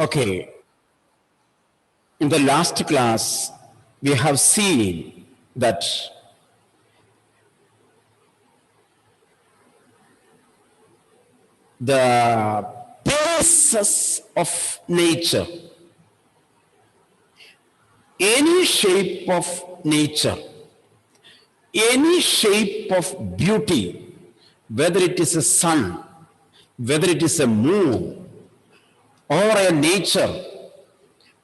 Okay, in the last class, we have seen that the basis of nature, any shape of nature, any shape of beauty, whether it is a sun, whether it is a moon, or a nature,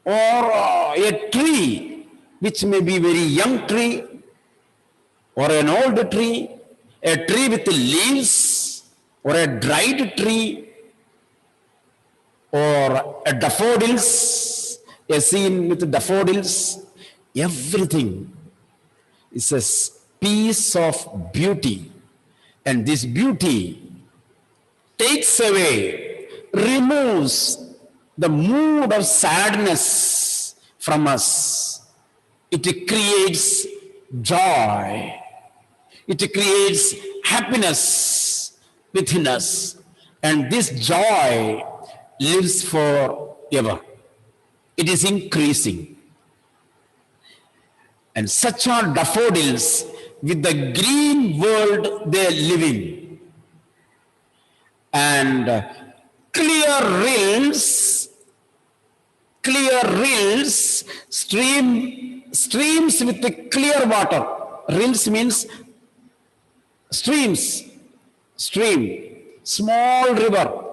or a tree, which may be a very young tree, or an old tree, a tree with leaves, or a dried tree, or a daffodils, a scene with daffodils, everything is a piece of beauty. And this beauty takes away, removes the mood of sadness from us. It creates joy. It creates happiness within us. And this joy lives forever. It is increasing. And such are daffodils with the green world they live in. And clear rills, streams with the clear water. Rills means stream, small river.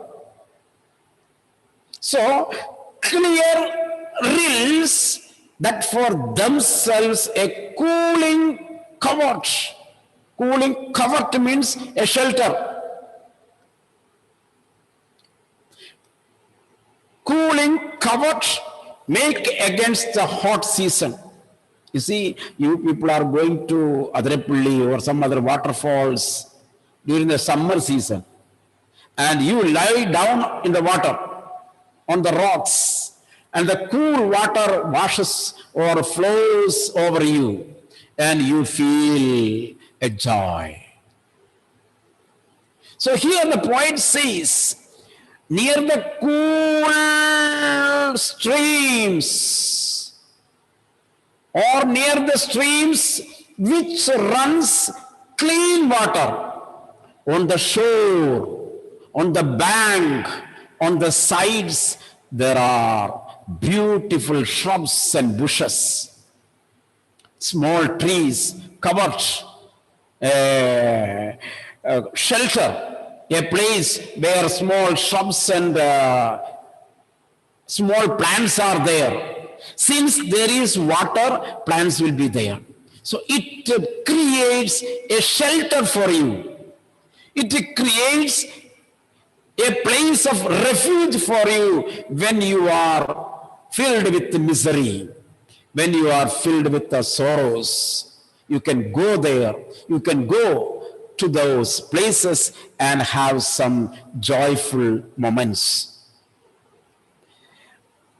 So, clear rills that for themselves a cooling covert. Cooling covert means a shelter. Cooling covert make against the hot season. You see, you people are going to Adrapalli or some other waterfalls during the summer season, and you lie down in the water on the rocks, and the cool water washes or flows over you, and you feel a joy. So here the poet says, near the cool streams, or near the streams which runs clean water, on the shore, on the bank, on the sides, there are beautiful shrubs and bushes, small trees, covered, shelter, a place where small shrubs and small plants are there. Since there is water, plants will be there. So it creates a shelter for you. It creates a place of refuge for you when you are filled with misery, when you are filled with the sorrows. You can go there. You can go to those places and have some joyful moments.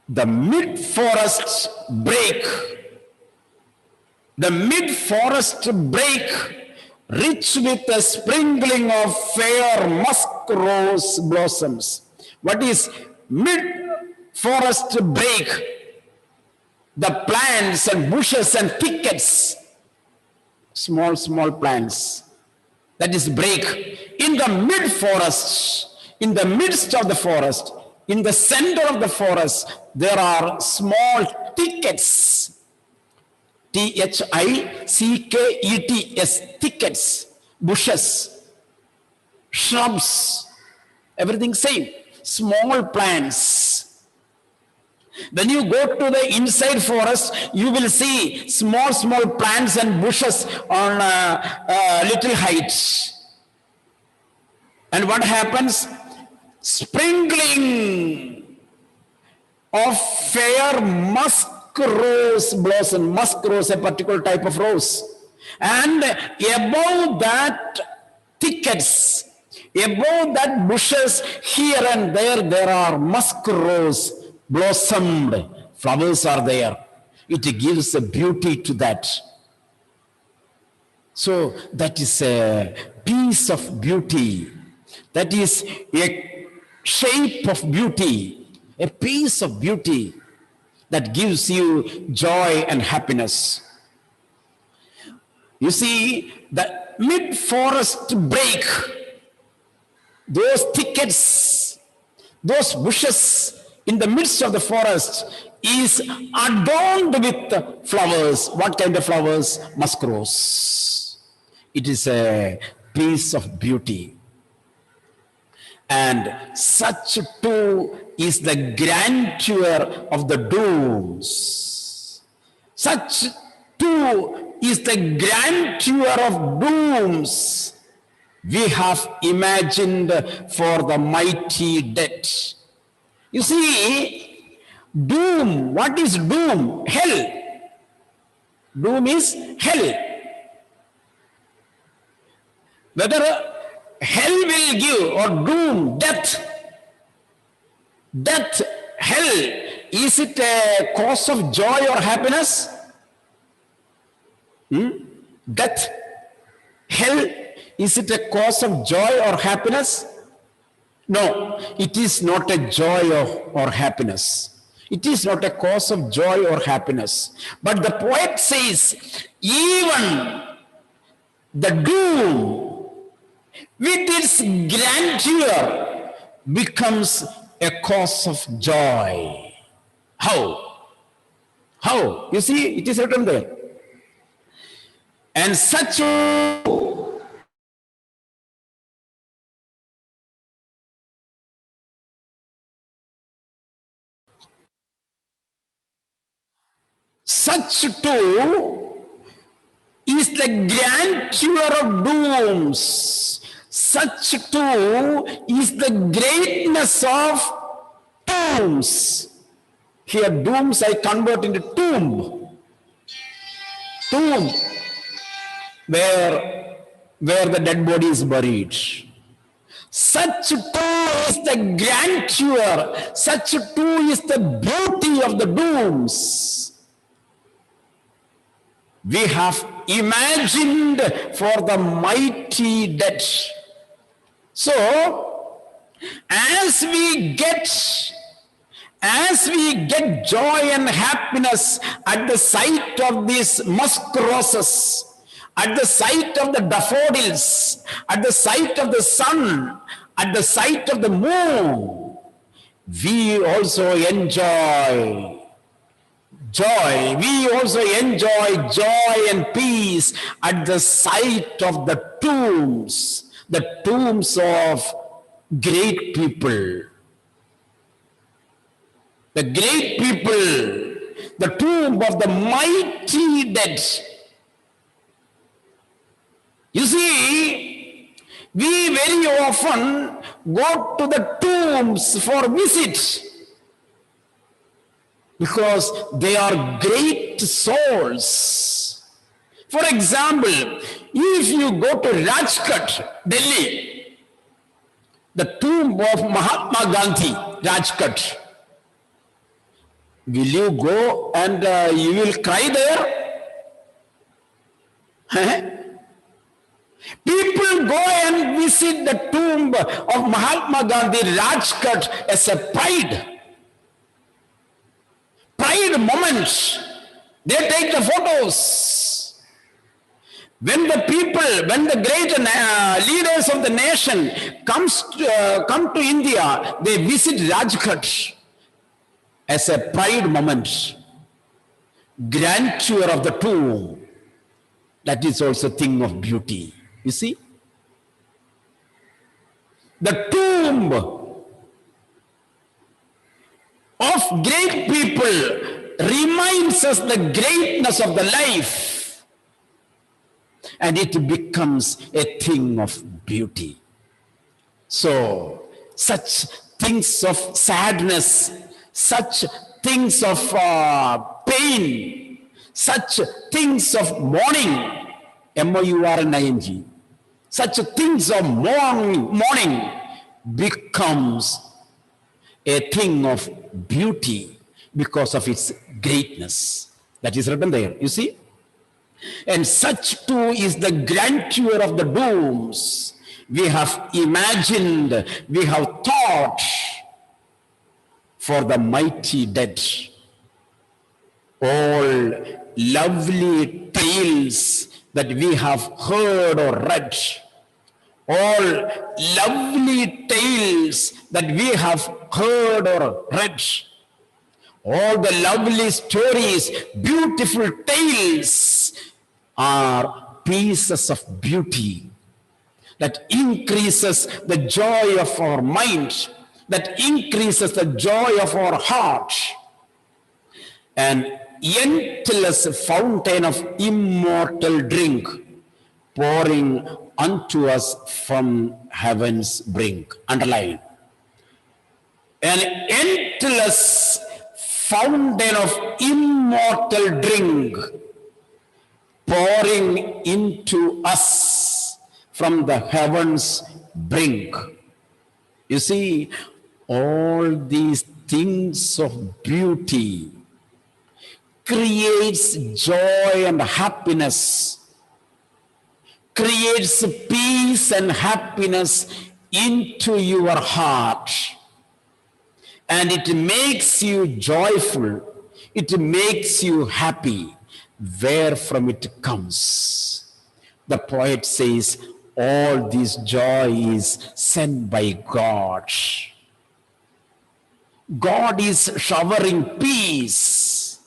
The mid-forest break, rich with a sprinkling of fair musk rose blossoms. What is mid-forest break? The plants and bushes and thickets, small plants. That is break. In the mid-forest, in the midst of the forest, in the center of the forest, there are small thickets. Thickets, thickets, bushes, shrubs, everything same, small plants. When you go to the inside forest, you will see small plants and bushes on little heights. And what happens? Sprinkling of fair musk rose blossom, musk rose, a particular type of rose. And above that thickets, above that bushes, here and there are musk rose blossomed flowers are there. It gives a beauty to that. So that is a piece of beauty. That is a shape of beauty a piece of beauty that gives you joy and happiness. You see, the mid-forest break, those thickets, those bushes in the midst of the forest is adorned with flowers. What kind of flowers? Musk rose. It is a piece of beauty. And such too is the grandeur of the dooms. Such too is the grandeur of dooms we have imagined for the mighty dead. You see, doom, what is doom? Hell. Doom is hell. Whether hell will give or doom, death. Death, hell, is it a cause of joy or happiness? Death, hell, is it a cause of joy or happiness? No, it is not a joy or happiness. It is not a cause of joy or happiness. But the poet says, even the doom with its grandeur becomes a cause of joy. How? How? You see, it is written there. And such too is the grandeur of dooms. Such too is the greatness of tombs. Here dooms I convert into tomb. Tomb, where the dead body is buried. Such too is the grandeur, such too is the beauty of the dooms we have imagined for the mighty dead. So, as we get joy and happiness at the sight of these musk roses, at the sight of the daffodils, at the sight of the sun, at the sight of the moon, we also enjoy joy. We also enjoy joy and peace at the sight of the tombs of great people. The great people, the tomb of the mighty dead. You see, we very often go to the tombs for visit because they are great souls. For example, if you go to Rajkot, Delhi, the tomb of Mahatma Gandhi, Rajkot, will you go and you will cry there? People go and visit the tomb of Mahatma Gandhi, Rajkot, as a pride moment. They take the photos. When the great leaders of the nation come to India, they visit Rajkot as a pride moment. Grandeur of the tomb, that is also a thing of beauty. You see, the tomb of great people reminds us the greatness of the life, and it becomes a thing of beauty. So, such things of sadness, such things of pain, such things of mourning, M-O-U-R-N-I-N-G, such things of mourning becomes a thing of beauty because of its greatness. That is written there, you see. And such too is the grandeur of the dooms we have imagined, we have thought for the mighty dead. All lovely tales that we have heard or read, all lovely tales that we have heard or read, all the lovely stories, beautiful tales are pieces of beauty that increases the joy of our mind, that increases the joy of our heart. An endless fountain of immortal drink pouring unto us from heaven's brink. Underline. An endless fountain of immortal drink pouring into us from the heavens brink. You see, all these things of beauty creates joy and happiness, creates peace and happiness into your heart. And it makes you joyful, it makes you happy. Where from it comes? The poet says, all this joy is sent by God. God is showering peace.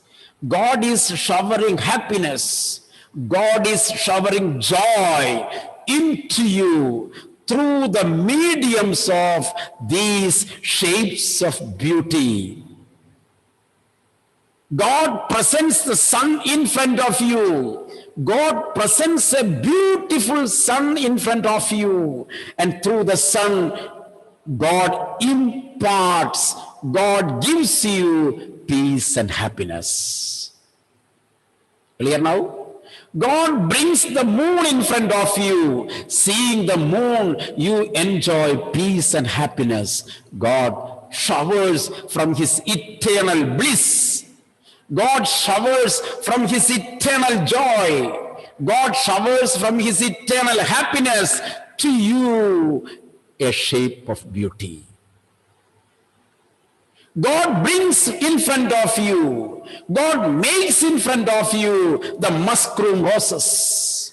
God is showering happiness. God is showering joy into you through the mediums of these shapes of beauty. God presents the sun in front of you. God presents a beautiful sun in front of you. And through the sun, God imparts, God gives you peace and happiness. Clear now? God brings the moon in front of you. Seeing the moon, you enjoy peace and happiness. God showers from his eternal bliss. God showers from his eternal joy. God showers from his eternal happiness to you a shape of beauty. God brings in front of you, God makes in front of you the musk roses.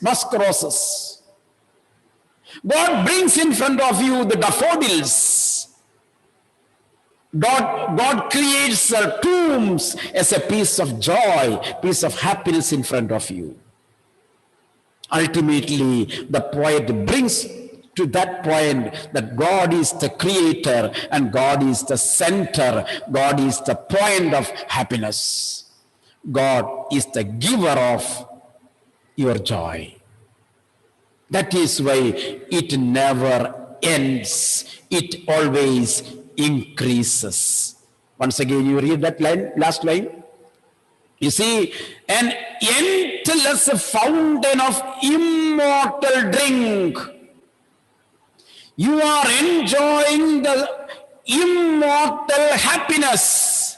God brings in front of you the daffodils. God creates tombs as a piece of joy, piece of happiness in front of you. Ultimately, the poet brings to that point that God is the creator and God is the center. God is the point of happiness. God is the giver of your joy. That is why it never ends. It always increases. Once again, you read that line, last line. You see, an endless fountain of immortal drink. You are enjoying the immortal happiness,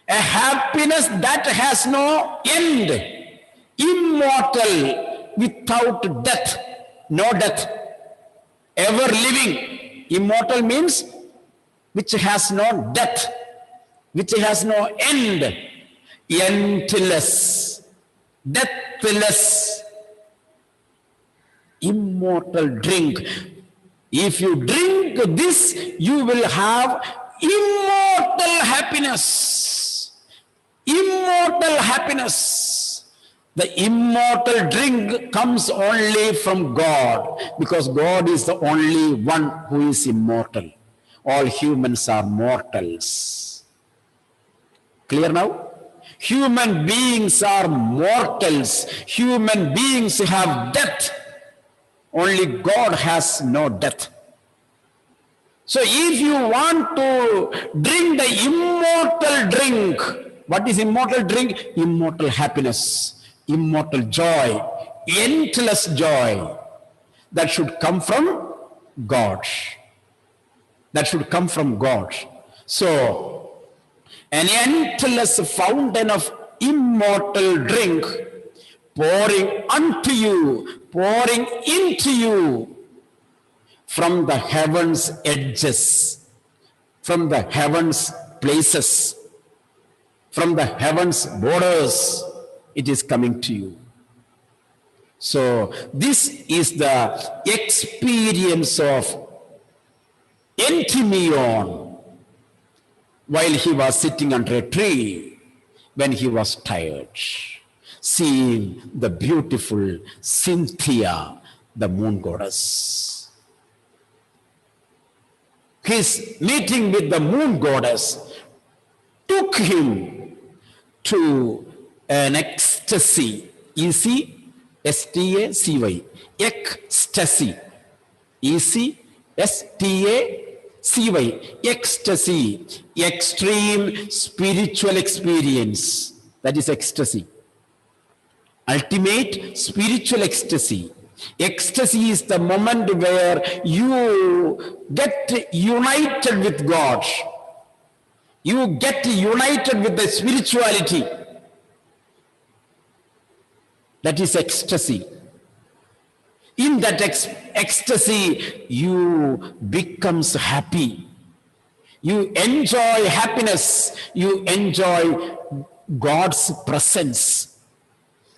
a happiness that has no end, immortal, without death, no death, ever living. Immortal means which has no death, which has no end, endless, deathless, immortal drink. If you drink this, you will have immortal happiness. Immortal happiness. The immortal drink comes only from God, because God is the only one who is immortal. All humans are mortals. Clear now? Human beings are mortals. Human beings have death. Only God has no death. So if you want to drink the immortal drink, what is immortal drink? Immortal happiness, immortal joy, endless joy. That should come from God. That should come from God. So, an endless fountain of immortal drink pouring unto you, pouring into you from the heavens edges, from the heavens places, from the heavens borders, it is coming to you. So this is the experience of Endymion while he was sitting under a tree when he was tired, seeing the beautiful Cynthia, the moon goddess. His meeting with the moon goddess took him to an ecstasy. E-C-S-T-A-C-Y. Ecstasy. E-C-S-T-A-C-Y. Ecstasy. Extreme spiritual experience. That is ecstasy. Ultimate spiritual ecstasy. Ecstasy is the moment where you get united with God. You get united with the spirituality. That is ecstasy. In that ecstasy, you become happy. You enjoy happiness. You enjoy God's presence.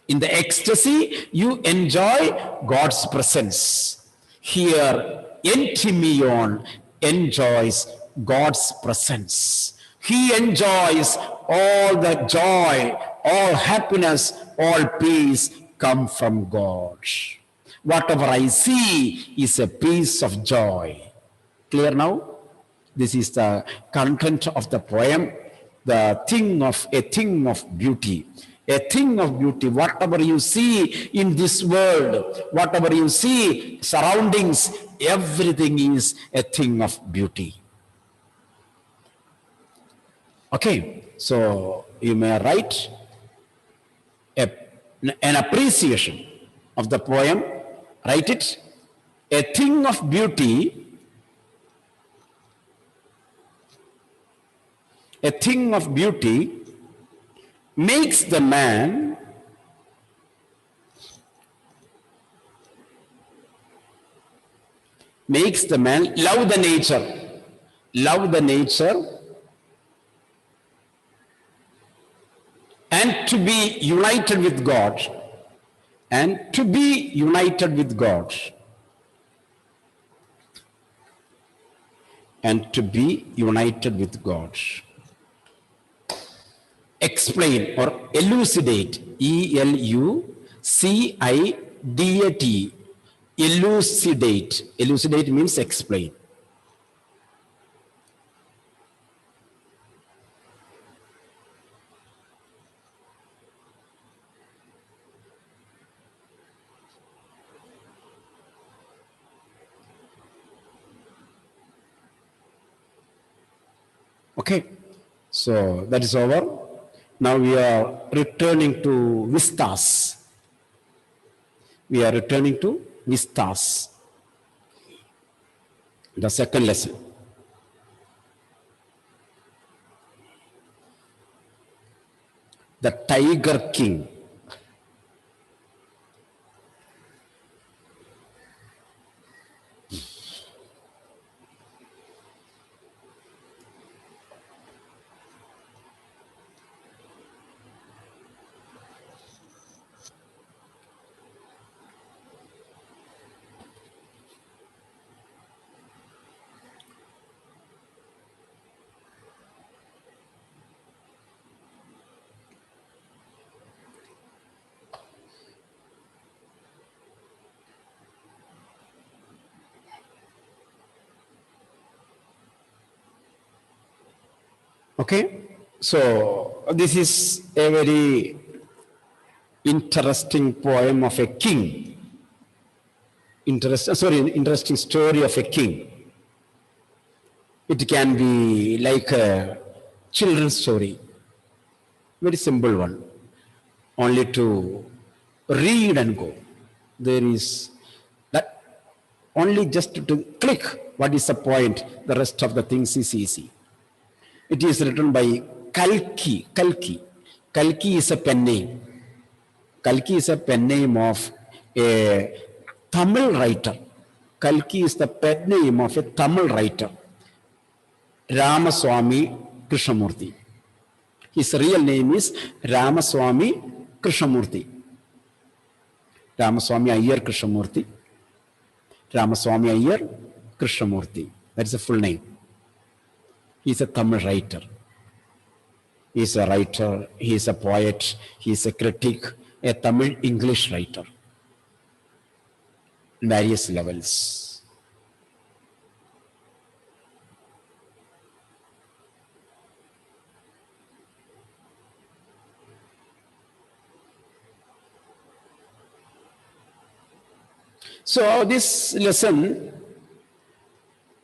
In the ecstasy, you enjoy God's presence. Here, Endymion enjoys God's presence. He enjoys all the joy, all happiness, all peace come from God. Whatever I see is a piece of joy. Clear now? This is the content of the poem, a thing of beauty. A thing of beauty. Whatever you see in this world, whatever you see, surroundings, everything is a thing of beauty. Okay, so you may write an appreciation of the poem. Write it. A thing of beauty. A thing of beauty makes the man love the nature and to be united with God, Explain or elucidate, E-L-U-C-I-D-A-T, elucidate. Elucidate means explain. Okay, so that is over. Now we are returning to vistas. The second lesson. The Tiger King. Okay, so this is a very interesting poem of a king. Interesting story of a king. It can be like a children's story, very simple one, only to read and go. There is that only just to click what is the point, the rest of the things is easy. It is written by Kalki. Kalki is a pen name. Kalki is a pen name of a Tamil writer. Kalki is the pen name of a Tamil writer. Ramaswamy Krishnamurti. His real name is Ramaswamy Krishnamurti. Ramaswamy Iyer Krishnamurti. Ramaswamy Iyer Krishnamurti. That's the full name. He's a Tamil writer. He's a writer, he's a poet, he's a critic, a Tamil English writer. Various levels. So this lesson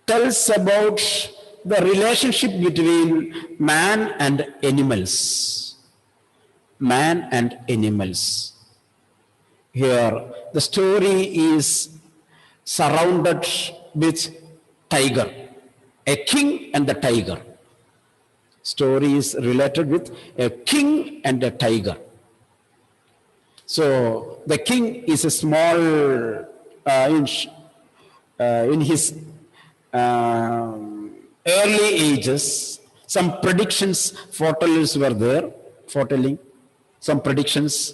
tells about the relationship between man and animals. Man and animals. Here, the story is surrounded with tiger, a king and the tiger. Story is related with a king and a tiger. So the king is a small, in his early ages, some predictions, foretellers were there, foretelling, some predictions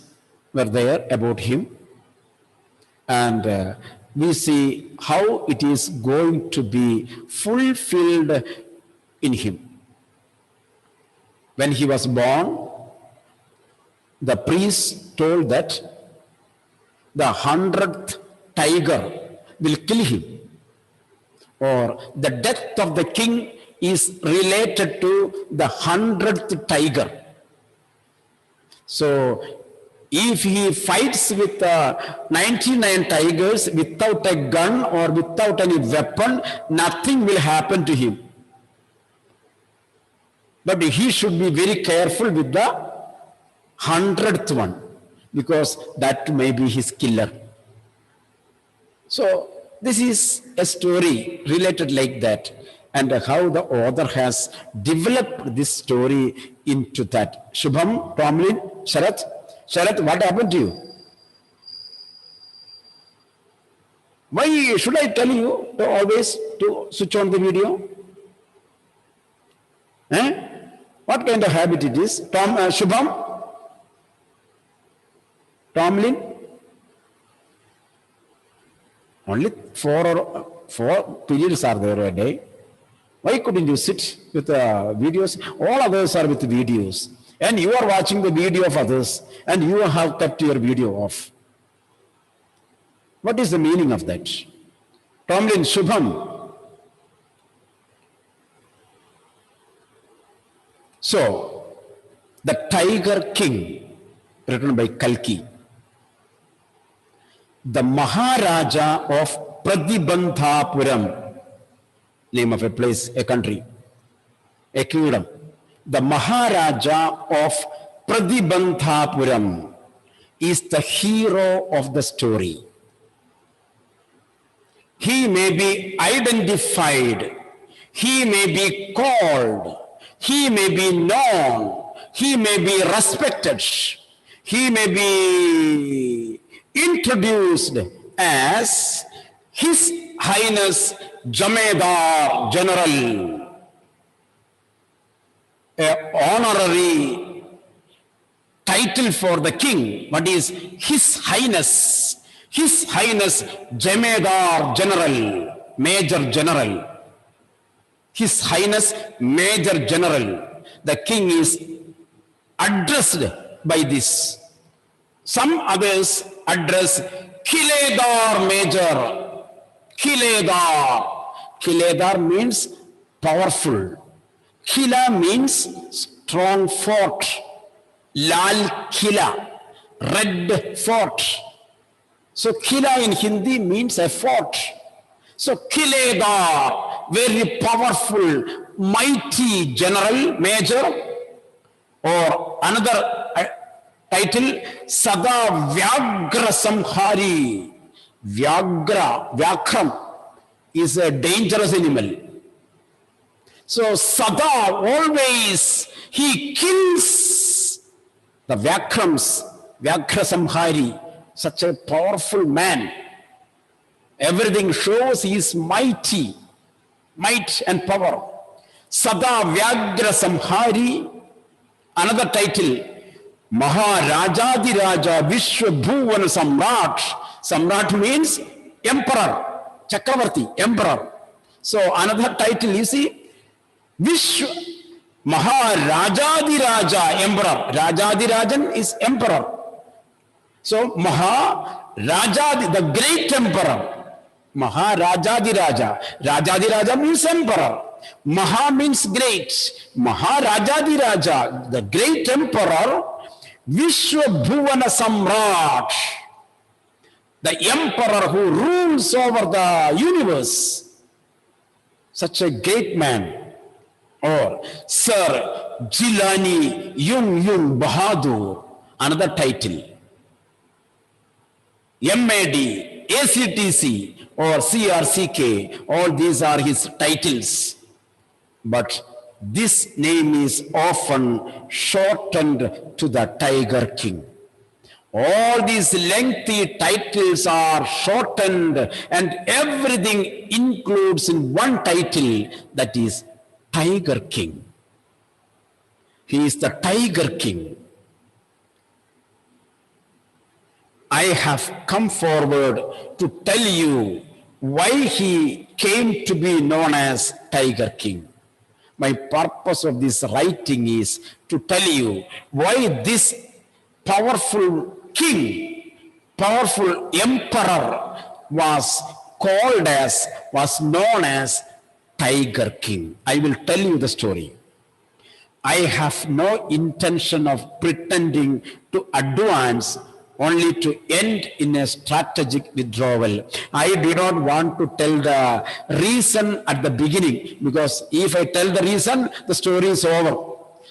were there about him. And we see how it is going to be fulfilled in him. When he was born, the priest told that the 100th tiger will kill him, or the death of the king is related to the 100th tiger. So if he fights with 99 tigers without a gun or without any weapon, nothing will happen to him. But he should be very careful with the 100th one, because that may be his killer. So this is a story related like that, and how the author has developed this story into that. Shubham, Tomlin, Sharath, what happened to you? Why should I tell you to always to switch on the video? What kind of habit it is? Shubham? Tomlin? Only four periods are there a day. Why couldn't you sit with videos? All others are with videos. And you are watching the video of others, and you have kept your video off. What is the meaning of that? Tomlin, Shubham. So, the Tiger King, written by Kalki, the Maharaja of Pradibandhapuram, name of a place, a country, a kingdom. The Maharaja of Pradibandhapuram is the hero of the story. He may be identified, he may be called, he may be known, he may be respected, he may be introduced as His Highness Jamedar General, an honorary title for the king. What is His Highness? His Highness Jamedar General, Major General. His Highness Major General. The king is addressed by this. Some others address Kiledar Major. Kiledar. Kiledar means powerful. Kila means strong fort. Lal Kila, red fort. So Kila in Hindi means a fort. So Kiledar, very powerful, mighty general, major, or another title, Sada Vyagra Samhari. Vyakram is a dangerous animal. So Sada, always he kills the Vyakrams, Vyagra Samhari, such a powerful man. Everything shows he is mighty, might and power. Sada Vyagra Samhari. Another title, Maharajadiraja Vishwa Bhuvana Samrat. Samrat means emperor, Chakravarti, emperor. So another title you see, Vishwa Maharajadiraja, emperor. Rajadirajan is emperor. So Maharajadi, the great emperor. Maharajadiraja. Rajadiraja means emperor. Maha means great. Maharajadiraja, the great emperor, Vishwa Bhuvana Samrat, the emperor who rules over the universe. Such a great man. Or Sir Jilani Yung Bahadur, another title. MAD, ACTC or CRCK, all these are his titles. But this name is often shortened to the Tiger King. All these lengthy titles are shortened and everything includes in one title, that is Tiger King. He is the Tiger King. I have come forward to tell you why he came to be known as Tiger King. My purpose of this writing is to tell you why this powerful king, powerful emperor was known as Tiger King. I will tell you the story. I have no intention of pretending to advance only to end in a strategic withdrawal. I do not want to tell the reason at the beginning, because if I tell the reason, the story is over.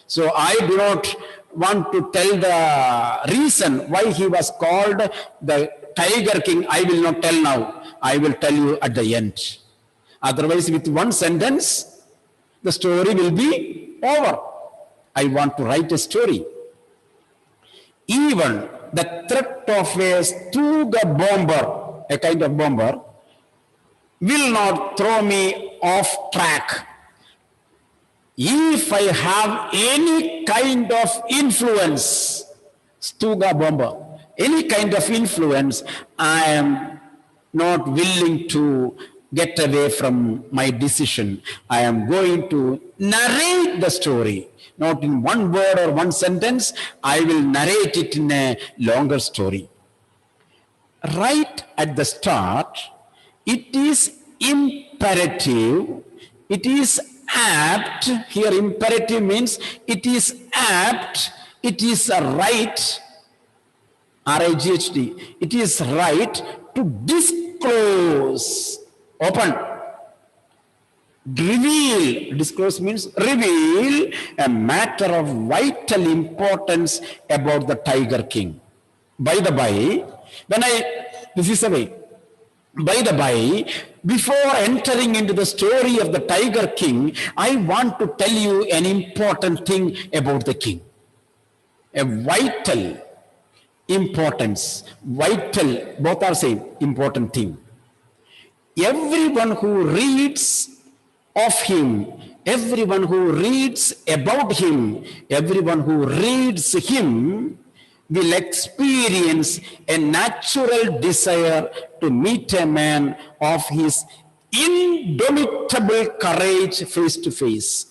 So I do not want to tell the reason why he was called the Tiger King. I will not tell now. I will tell you at the end. Otherwise, with one sentence, the story will be over. I want to write a story. Even the threat of a Stuka bomber, a kind of bomber, will not throw me off track. If I have any kind of influence, Stuka bomber, any kind of influence, I am not willing to get away from my decision. I am going to narrate the story. Not in one word or one sentence, I will narrate it in a longer story. Right at the start, it is imperative, it is apt. Here imperative means it is apt, it is a right, R-I-G-H-T, it is right to disclose, open, reveal, disclose means reveal a matter of vital importance about the Tiger King. By the by, before entering into the story of the Tiger King, I want to tell you an important thing about the king. A vital importance, vital, both are same, important thing. Everyone who reads of him, everyone who reads about him, everyone who reads him will experience a natural desire to meet a man of his indomitable courage face to face.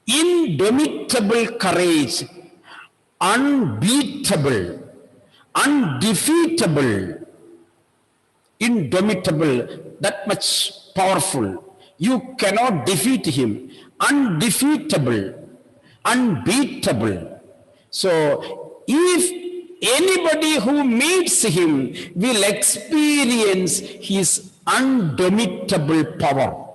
Indomitable courage, unbeatable, undefeatable, indomitable, that much powerful. You cannot defeat him. Undefeatable, unbeatable. So if anybody who meets him will experience his undomitable power.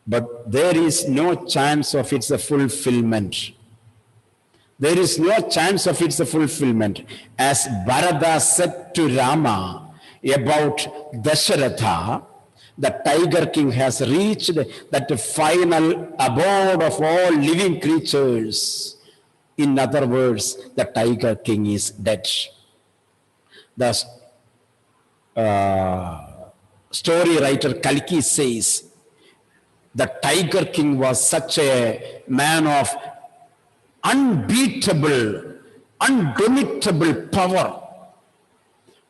But there is no chance of its fulfillment. There is no chance of its fulfillment. As Bharata said to Rama about Dasharatha, the Tiger King has reached that final abode of all living creatures. In other words, the Tiger King is dead. The story writer Kalki says, The Tiger King was such a man of unbeatable, undomitable power.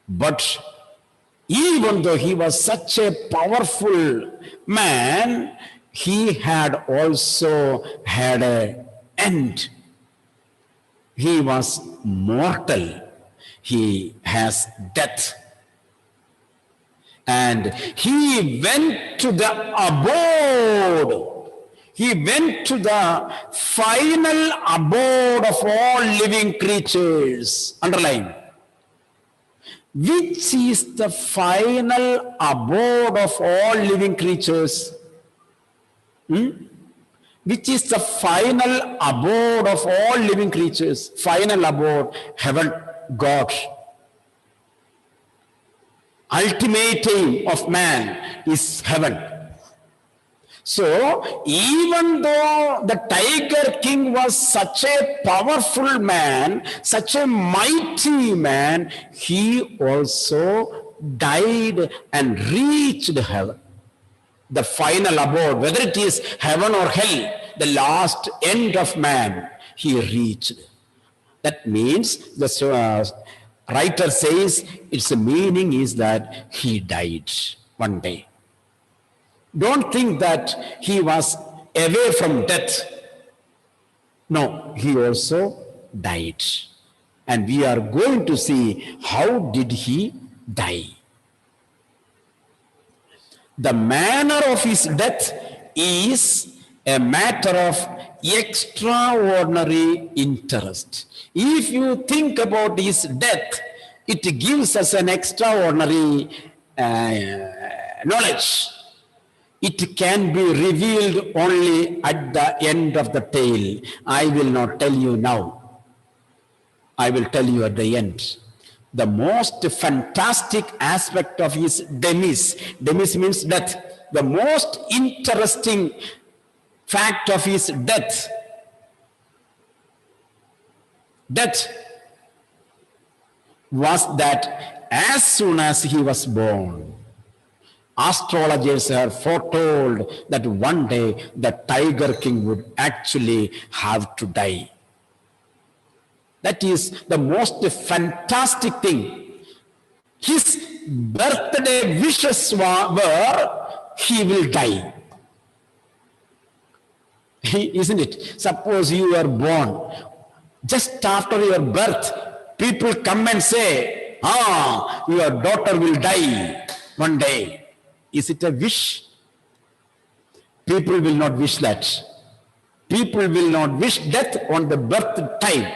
But even though he was such a powerful man, he had also had an end. He was mortal. He has death. And he went to the abode. He went to the final abode of all living creatures. Underline. Which is the final abode of all living creatures? Which is the final abode of all living creatures? Final abode, heaven, God. Ultimate aim of man is heaven. So, even though the Tiger King was such a powerful man, such a mighty man, he also died and reached heaven. The final abode, whether it is heaven or hell, the last end of man, he reached. That means the writer says its meaning is that he died one day. Don't think that he was away from death. No, he also died. And we are going to see how did he die. The manner of his death is a matter of extraordinary interest. If you think about his death, it gives us an extraordinary knowledge. It can be revealed only at the end of the tale. I will not tell you now. I will tell you at the end. The most fantastic aspect of his demise means death. The most interesting fact of his death was that as soon as he was born, astrologers had foretold that one day the Tiger King would actually have to die. That is the most fantastic thing. His birthday wishes were he will die. Isn't it? Suppose you are born. Just after your birth, people come and say, your daughter will die one day. Is it a wish? People will not wish that. People will not wish death on the birth time.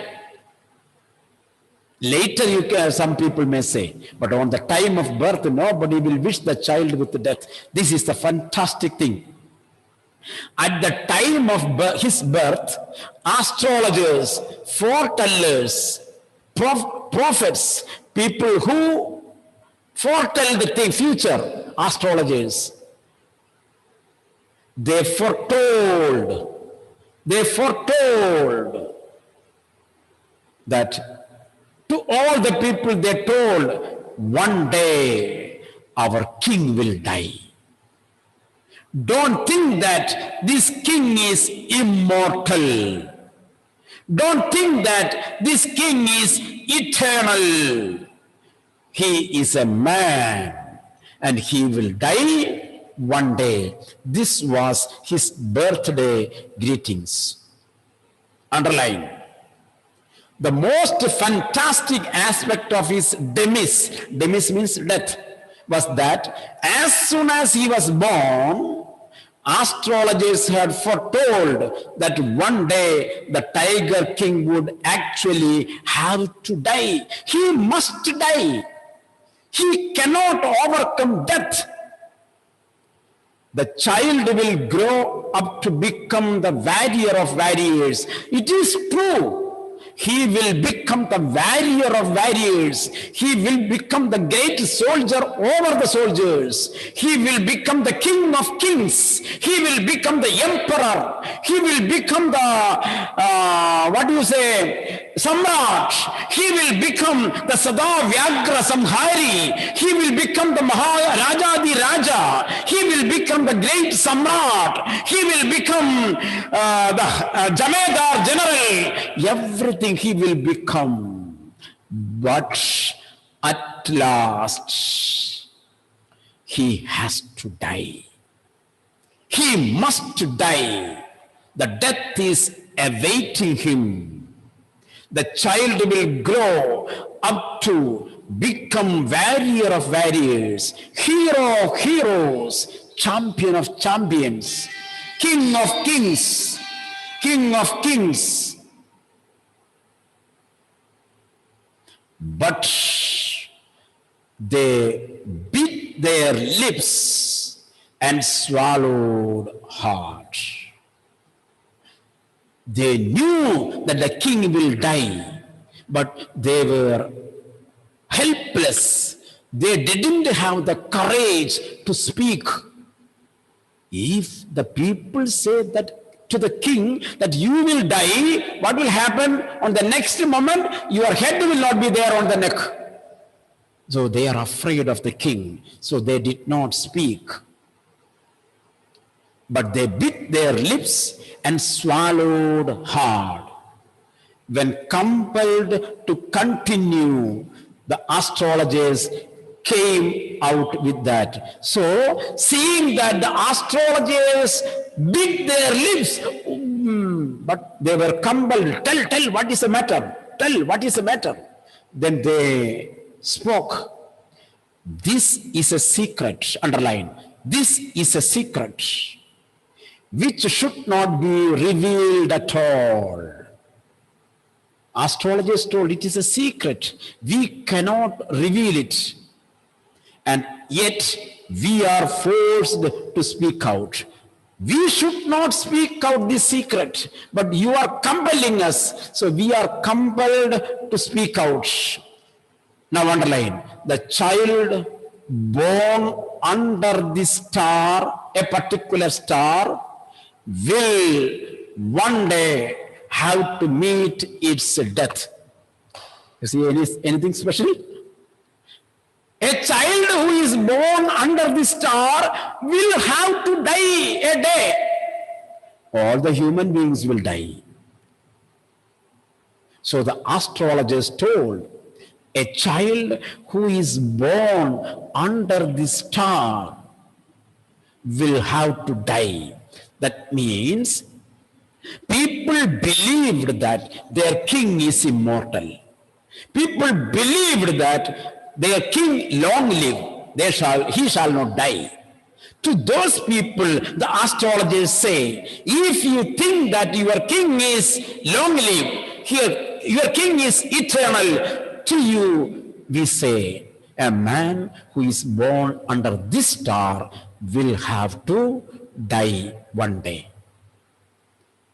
Later, some people may say, but on the time of birth, nobody will wish the child with death. This is the fantastic thing. At the time of his birth, astrologers, foretellers, prophets, people who foretell the future, astrologers, they foretold that to all the people they told, one day our king will die. Don't think that this king is immortal. Don't think that this king is eternal. He is a man and he will die one day. This was his birthday greetings. Underline. The most fantastic aspect of his demise means death, was that as soon as he was born, astrologers had foretold that one day the Tiger King would actually have to die. He must die. He cannot overcome death. The child will grow up to become the warrior of warriors. It is true. He will become the warrior of warriors. He will become the great soldier over the soldiers. He will become the king of kings. He will become the emperor. He will become the, Samrat. He will become the Sada Vyagra Samhari. He will become the Maharaja Di Raja. He will become the great Samrat. He will become the Jamedar General. Everything he will become. But at last, he has to die. He must die. The death is awaiting him. The child will grow up to become warrior of warriors, hero of heroes, champion of champions, king of kings, king of kings. But they bit their lips and swallowed hard. They knew that the king will die, but they were helpless. They didn't have the courage to speak. If the people say that to the king that you will die, what will happen? On the next moment, your head will not be there on the neck. So they are afraid of the king, so they did not speak. But they bit their lips and swallowed hard. When compelled to continue, the astrologers came out with that. So, seeing that the astrologers bit their lips, but they were compelled, tell what is the matter, tell what is the matter. Then they spoke. This is a secret, underline, this is a secret which should not be revealed at all. Astrologers told it is a secret. We cannot reveal it. And yet we are forced to speak out. We should not speak out this secret, but you are compelling us. So we are compelled to speak out. Now underline, the child born under this star, a particular star, will one day have to meet its death. You see anything special? A child who is born under this star will have to die a day. All the human beings will die. So the astrologers told, a child who is born under this star will have to die. That means people believed that their king is immortal. People believed that their king long live, he shall not die. To those people, the astrologers say, if you think that your king is long live, here your king is eternal, to you we say, a man who is born under this star will have to die one day.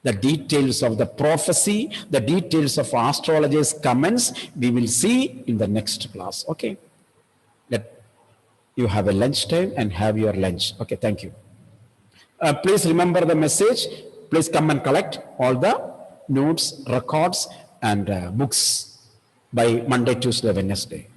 The details of the prophecy, the details of astrologers' comments, we will see in the next class. Okay? Let you have a lunch time and have your lunch. Okay, thank you. Please remember the message. Please come and collect all the notes, records, and books by Monday, Tuesday, Wednesday.